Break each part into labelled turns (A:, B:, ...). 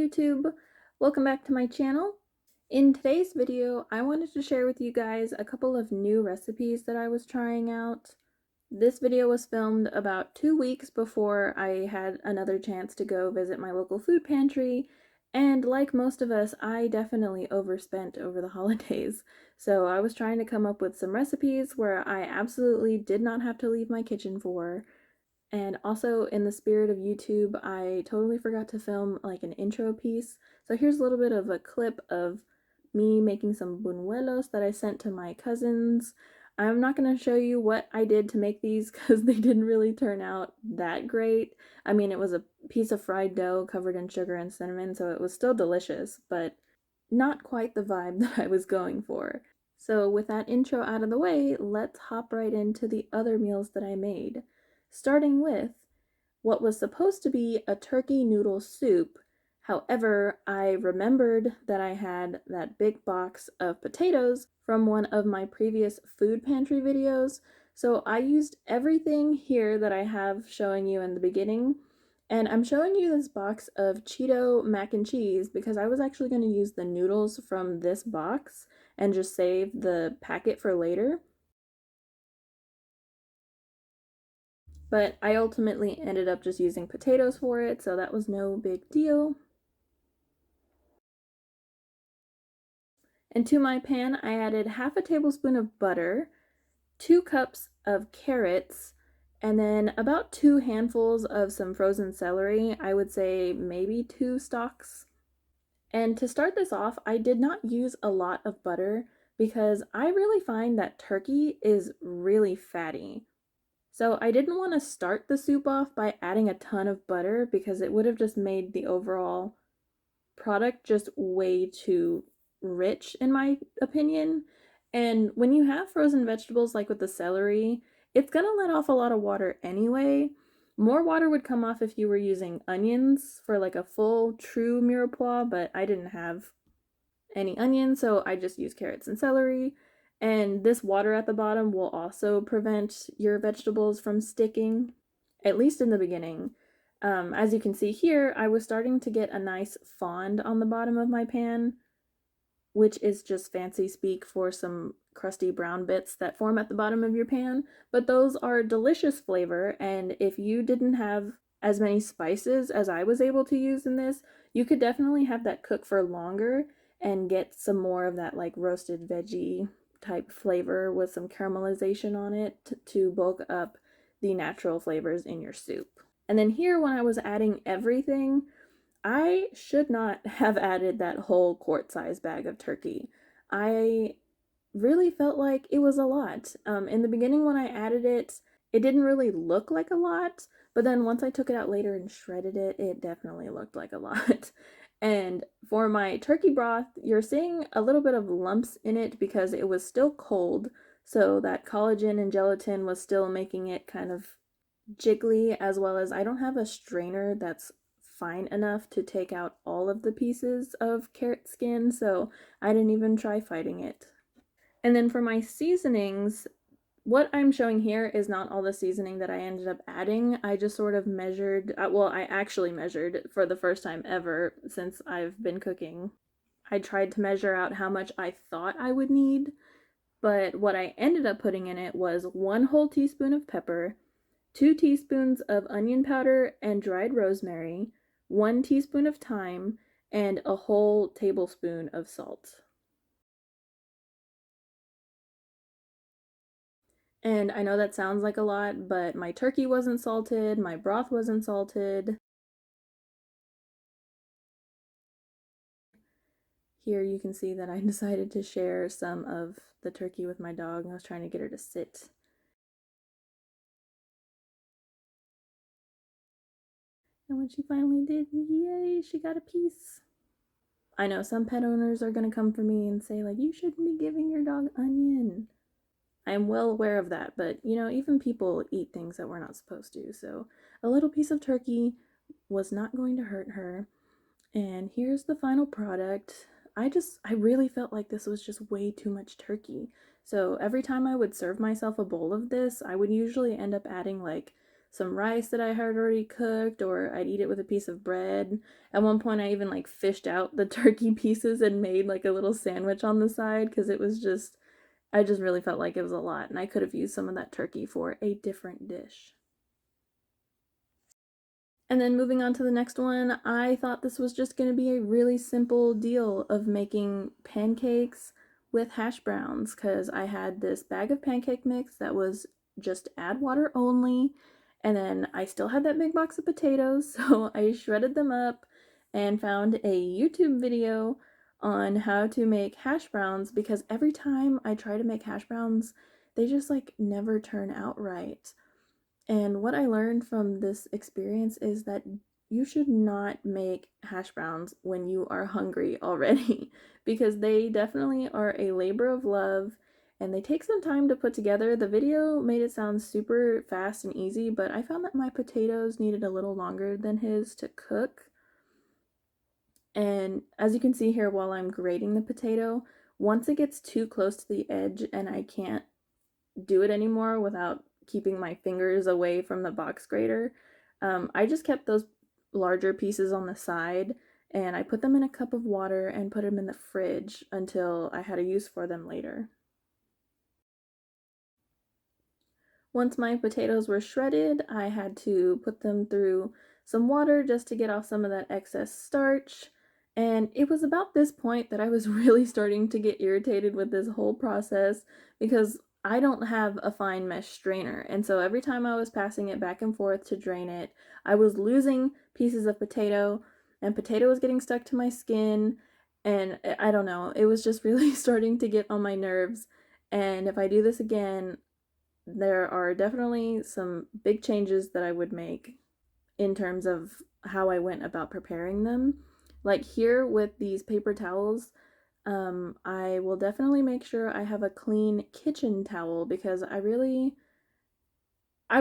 A: YouTube, welcome back to my channel. In today's video, I wanted to share with you guys a couple of new recipes that I was trying out. This video was filmed about 2 weeks before I had another chance to go visit my local food pantry, and like most of us, I definitely overspent over the holidays. So I was trying to come up with some recipes where I absolutely did not have to leave my kitchen for. And also, in the spirit of YouTube, I totally forgot to film like an intro piece. So here's a little bit of a clip of me making some buñuelos that I sent to my cousins. I'm not going to show you what I did to make these because they didn't really turn out that great. I mean, it was a piece of fried dough covered in sugar and cinnamon, so it was still delicious, but not quite the vibe that I was going for. So with that intro out of the way, let's hop right into the other meals that I made. Starting with what was supposed to be a turkey noodle soup. However, I remembered that I had that big box of potatoes from one of my previous food pantry videos, so I used everything here that I have showing you in the beginning, and I'm showing you this box of Cheeto mac and cheese because I was actually going to use the noodles from this box and just save the packet for later. But I ultimately ended up just using potatoes for it, so that was no big deal. And to my pan, I added half a tablespoon of butter, 2 cups of carrots, and then about 2 handfuls of some frozen celery. I would say maybe 2 stalks. And to start this off, I did not use a lot of butter because I really find that turkey is really fatty. So I didn't want to start the soup off by adding a ton of butter because it would have just made the overall product just way too rich, in my opinion. And when you have frozen vegetables like with the celery, it's gonna let off a lot of water anyway. More water would come off if you were using onions for like a full true mirepoix, but I didn't have any onions, so I just use carrots and celery. And this water at the bottom will also prevent your vegetables from sticking, at least in the beginning. As you can see here, I was starting to get a nice fond on the bottom of my pan, which is just fancy speak for some crusty brown bits that form at the bottom of your pan, but those are delicious flavor, and if you didn't have as many spices as I was able to use in this, you could definitely have that cook for longer and get some more of that like roasted veggie type flavor with some caramelization on it to bulk up the natural flavors in your soup. And then here, when I was adding everything, I should not have added that whole quart-size bag of turkey. I really felt like it was a lot. In the beginning, when I added it, it didn't really look like a lot, but then once I took it out later and shredded it, it definitely looked like a lot. And for my turkey broth, you're seeing a little bit of lumps in it because it was still cold, so that collagen and gelatin was still making it kind of jiggly, as well as I don't have a strainer that's fine enough to take out all of the pieces of carrot skin, so I didn't even try fighting it. And then for my seasonings, what I'm showing here is not all the seasoning that I ended up adding. I just sort of measured, well, I actually measured for the first time ever since I've been cooking. I tried to measure out how much I thought I would need, but what I ended up putting in it was 1 whole teaspoon of pepper, 2 teaspoons of onion powder and dried rosemary, 1 teaspoon of thyme, and a whole tablespoon of salt. And I know that sounds like a lot, but my turkey wasn't salted, my broth wasn't salted. Here you can see that I decided to share some of the turkey with my dog. I was trying to get her to sit. And when she finally did, yay, she got a piece. I know some pet owners are going to come for me and say, like, you shouldn't be giving your dog onion. I am well aware of that, but you know, even people eat things that we're not supposed to, so a little piece of turkey was not going to hurt her. And here's the final product. I really felt like this was just way too much turkey. So every time I would serve myself a bowl of this, I would usually end up adding like some rice that I had already cooked, or I'd eat it with a piece of bread. At one point, I even like fished out the turkey pieces and made like a little sandwich on the side because it was just, I just really felt like it was a lot, and I could have used some of that turkey for a different dish. And then moving on to the next one, I thought this was just going to be a really simple deal of making pancakes with hash browns because I had this bag of pancake mix that was just add water only. And then I still had that big box of potatoes, so I shredded them up and found a YouTube video on how to make hash browns because every time I try to make hash browns, they just like never turn out right. And what I learned from this experience is that you should not make hash browns when you are hungry already because they definitely are a labor of love and they take some time to put together. The video made it sound super fast and easy, but I found that my potatoes needed a little longer than his to cook. And as you can see here while I'm grating the potato, once it gets too close to the edge and I can't do it anymore without keeping my fingers away from the box grater. I just kept those larger pieces on the side and I put them in a cup of water and put them in the fridge until I had a use for them later. Once my potatoes were shredded, I had to put them through some water just to get off some of that excess starch. And it was about this point that I was really starting to get irritated with this whole process because I don't have a fine mesh strainer. And so every time I was passing it back and forth to drain it, I was losing pieces of potato, and potato was getting stuck to my skin. And I don't know, it was just really starting to get on my nerves. And if I do this again, there are definitely some big changes that I would make in terms of how I went about preparing them. Like here with these paper towels, I will definitely make sure I have a clean kitchen towel because I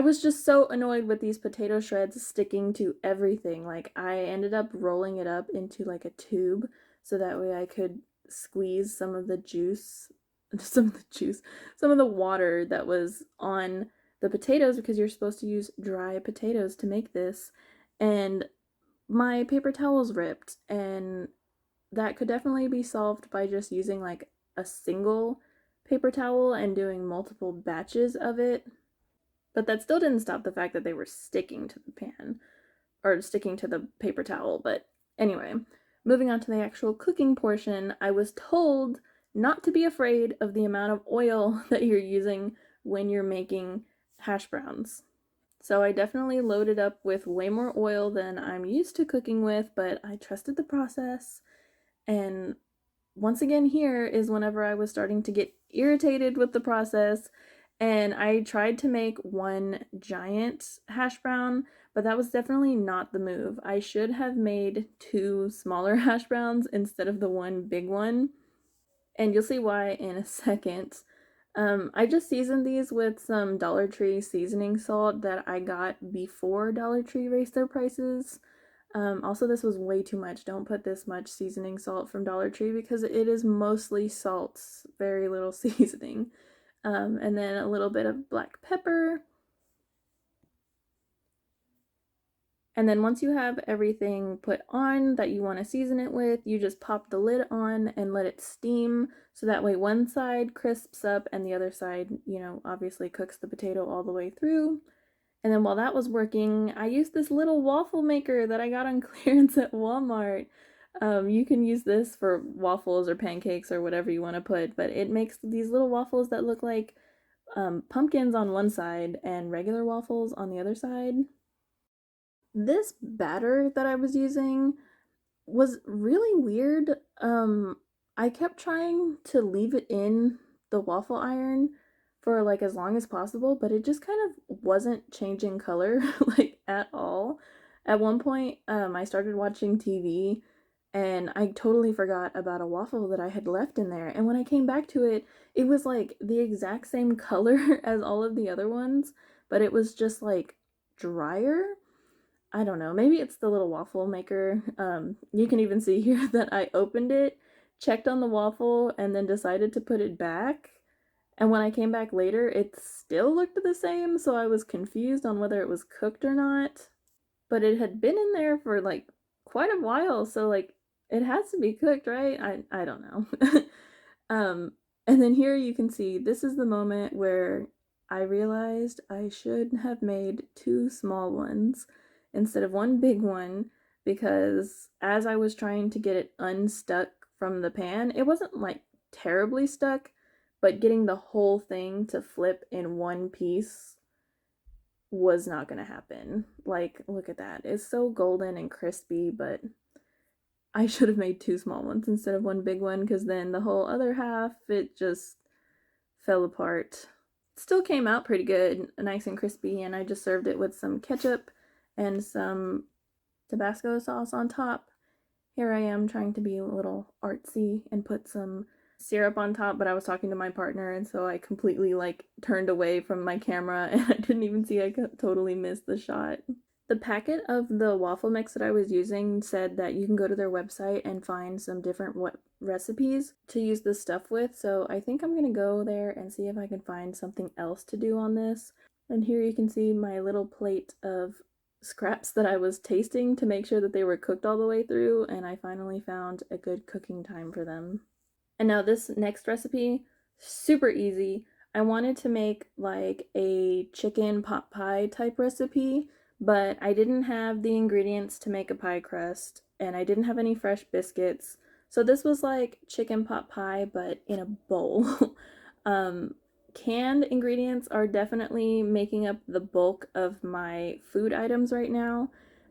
A: was just so annoyed with these potato shreds sticking to everything. Like I ended up rolling it up into like a tube so that way I could squeeze some of the juice, some of the water that was on the potatoes because you're supposed to use dry potatoes to make this. And my paper towels ripped, and that could definitely be solved by just using like a single paper towel and doing multiple batches of it. But that still didn't stop the fact that they were sticking to the pan or sticking to the paper towel. But anyway, moving on to the actual cooking portion, I was told not to be afraid of the amount of oil that you're using when you're making hash browns. So I definitely loaded up with way more oil than I'm used to cooking with, but I trusted the process. And once again, here is whenever I was starting to get irritated with the process, and I tried to make one giant hash brown, but that was definitely not the move. I should have made two smaller hash browns instead of the one big one, and you'll see why in a second. I just seasoned these with some Dollar Tree seasoning salt that I got before Dollar Tree raised their prices. Also, this was way too much. Don't put this much seasoning salt from Dollar Tree because it is mostly salts, very little seasoning. And then a little bit of black pepper. And then once you have everything put on that you want to season it with, you just pop the lid on and let it steam. So that way one side crisps up and the other side, obviously cooks the potato all the way through. And then while that was working, I used this little waffle maker that I got on clearance at Walmart. You can use this for waffles or pancakes or whatever you want to put, but it makes these little waffles that look like pumpkins on one side and regular waffles on the other side. This batter that I was using was really weird. I kept trying to leave it in the waffle iron for like as long as possible, but it just kind of wasn't changing color like at all. At one point, I started watching TV and I totally forgot about a waffle that I had left in there. And when I came back to it, it was like the exact same color as all of the other ones, but it was just like drier. I don't know. Maybe it's the little waffle maker. You can even see here that I opened it, checked on the waffle, and then decided to put it back. And when I came back later, it still looked the same, so I was confused on whether it was cooked or not. But it had been in there for like quite a while, so like it has to be cooked, right? I don't know. um and then here you can see this is the moment where I realized I should have made two small ones instead of one big one, because as I was trying to get it unstuck from the pan, it wasn't like terribly stuck, but getting the whole thing to flip in one piece was not gonna happen. Like, look at that. It's so golden and crispy, but I should have made two small ones instead of one big one, because then the whole other half, it just fell apart. Still came out pretty good, nice and crispy, and I just served it with some ketchup and some Tabasco sauce on top. Here I am trying to be a little artsy and put some syrup on top, but I was talking to my partner, and so I completely like turned away from my camera and I didn't even see I totally missed the shot. The packet of the waffle mix that I was using said that you can go to their website and find some different recipes to use this stuff with, so I think I'm gonna go there and see if I can find something else to do on this. And here you can see my little plate of scraps that I was tasting to make sure that they were cooked all the way through, and I finally found a good cooking time for them. And now this next recipe, super easy. I wanted to make like a chicken pot pie type recipe, but I didn't have the ingredients to make a pie crust, and I didn't have any fresh biscuits. So this was like chicken pot pie, but in a bowl. um, Canned ingredients are definitely making up the bulk of my food items right now,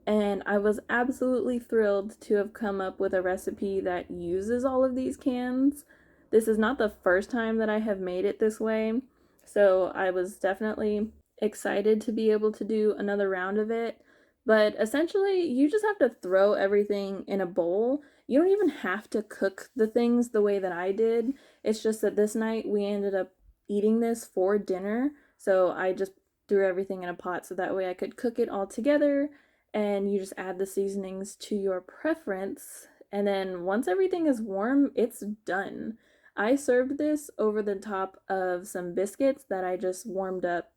A: and I was absolutely thrilled to have come up with a recipe that uses all of these cans. This is not the first time that I have made it this way, so I was definitely excited to be able to do another round of it. But essentially, you just have to throw everything in a bowl. You don't even have to cook the things the way that I did. It's just that this night we ended up eating this for dinner, so I just threw everything in a pot so that way I could cook it all together, and you just add the seasonings to your preference. And then once everything is warm, it's done. I served this over the top of some biscuits that I just warmed up,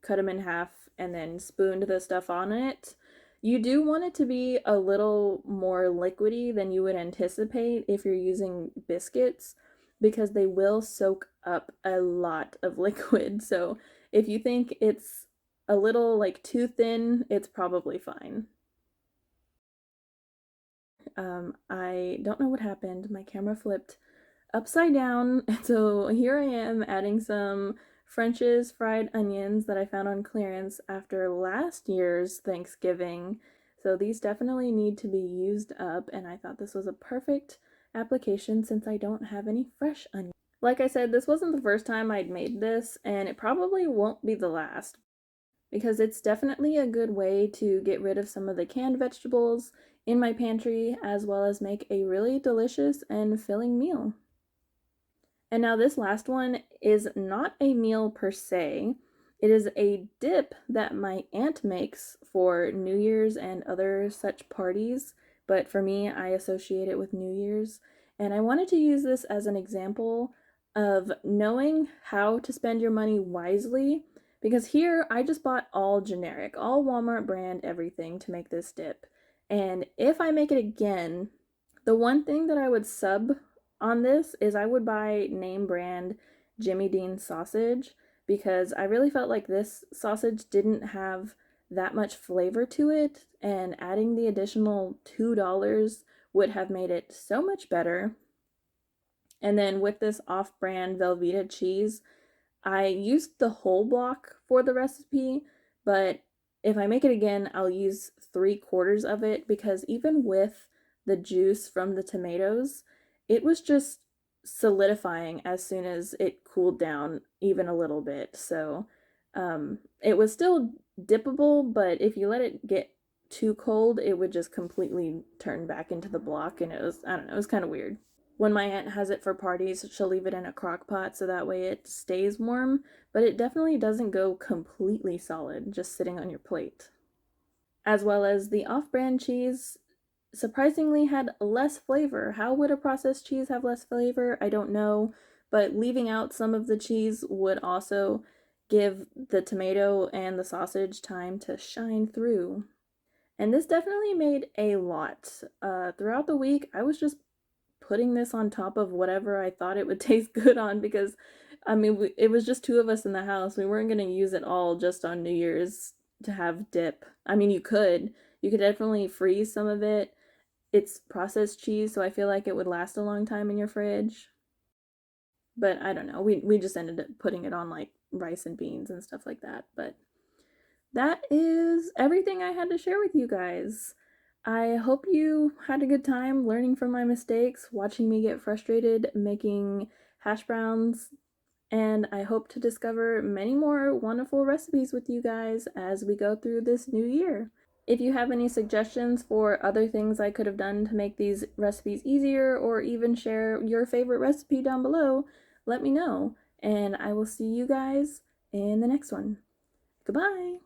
A: cut them in half, and then spooned the stuff on it. You do want it to be a little more liquidy than you would anticipate if you're using biscuits, because they will soak up a lot of liquid. So if you think it's a little like too thin, it's probably fine. I don't know what happened. My camera flipped upside down. And so here I am adding some French's fried onions that I found on clearance after last year's Thanksgiving. So these definitely need to be used up, and I thought this was a perfect application since I don't have any fresh onions. Like I said, this wasn't the first time I'd made this, and it probably won't be the last, because it's definitely a good way to get rid of some of the canned vegetables in my pantry, as well as make a really delicious and filling meal. And now this last one is not a meal per se. It is a dip that my aunt makes for New Year's and other such parties, but for me, I associate it with New Year's. And I wanted to use this as an example of knowing how to spend your money wisely, because here I just bought all generic, all Walmart brand everything to make this dip. And if I make it again, the one thing that I would sub on this is I would buy name brand Jimmy Dean sausage, because I really felt like this sausage didn't have that much flavor to it, and adding the additional $2 would have made it so much better. And then with this off-brand Velveeta cheese, I used the whole block for the recipe, but if I make it again, I'll use 3/4 of it, because even with the juice from the tomatoes, it was just solidifying as soon as it cooled down even a little bit. So it was still dippable, but if you let it get too cold, it would just completely turn back into the block, and it was, I don't know, it was kind of weird. When my aunt has it for parties, she'll leave it in a crock pot so that way it stays warm, but it definitely doesn't go completely solid just sitting on your plate. As well as the off-brand cheese surprisingly had less flavor. How would a processed cheese have less flavor? I don't know, but leaving out some of the cheese would also give the tomato and the sausage time to shine through. And this definitely made a lot. Throughout the week, I was just putting this on top of whatever I thought it would taste good on because, I mean, it was just two of us in the house. We weren't going to use it all just on New Year's to have dip. I mean, you could. You could definitely freeze some of it. It's processed cheese, so I feel like it would last a long time in your fridge. But I don't know. We just ended up putting it on like rice and beans and stuff like that. But that is everything I had to share with you guys. I hope you had a good time learning from my mistakes, watching me get frustrated making hash browns, and I hope to discover many more wonderful recipes with you guys as we go through this new year. If you have any suggestions for other things I could have done to make these recipes easier, or even share your favorite recipe down below, let me know, and I will see you guys in the next one. Goodbye!